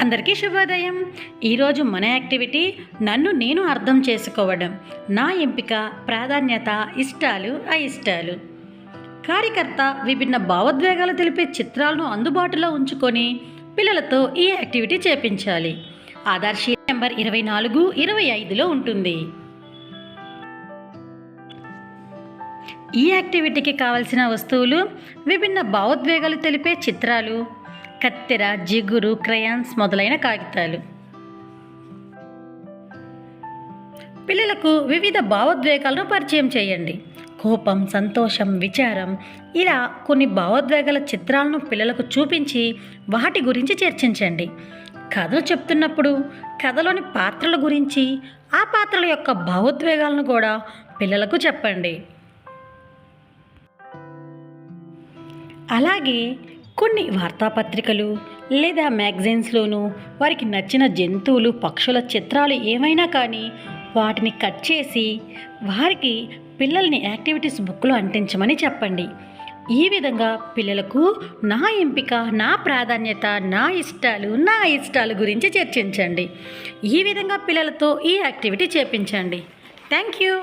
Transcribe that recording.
అందరికీ శుభోదయం. ఈరోజు మన యాక్టివిటీ నన్ను నేను అర్థం చేసుకోవడం. నా ఎంపిక, ప్రాధాన్యత, ఇష్టాలు, అయిష్టాలు. కార్యకర్త విభిన్న భావోద్వేగాలు తెలిపే చిత్రాలను అందుబాటులో ఉంచుకొని పిల్లలతో ఈ యాక్టివిటీ చేపించాలి. ఆధార్ షీట్ నెంబర్ 24, 25లో ఉంటుంది. ఈ యాక్టివిటీకి కావలసిన వస్తువులు: విభిన్న భావోద్వేగాలు తెలిపే చిత్రాలు, కత్తెర, జిగురు, క్రయాన్స్ మొదలైన కాగితాలు. పిల్లలకు వివిధ భావోద్వేగాలను పరిచయం చేయండి. కోపం, సంతోషం, విచారం, ఇలా కొన్ని భావోద్వేగాల చిత్రాలను పిల్లలకు చూపించి వాటి గురించి చర్చించండి. కథలు చెప్తున్నప్పుడు కథలోని పాత్రల గురించి, ఆ పాత్రల యొక్క భావోద్వేగాలను కూడా పిల్లలకు చెప్పండి. అలాగే కొన్ని వార్తాపత్రికలు లేదా మ్యాగజైన్స్లోనూ వారికి నచ్చిన జంతువులు, పక్షుల చిత్రాలు ఏమైనా కానీ వాటిని కట్ చేసి వారికి పిల్లల్ని యాక్టివిటీస్ బుక్లో అంటించమని చెప్పండి. ఈ విధంగా పిల్లలకు నా ఎంపిక, నా ప్రాధాన్యత, నా ఇష్టాలు గురించి చర్చించండి. ఈ విధంగా పిల్లలతో ఈ యాక్టివిటీ చేపించండి. Thank you.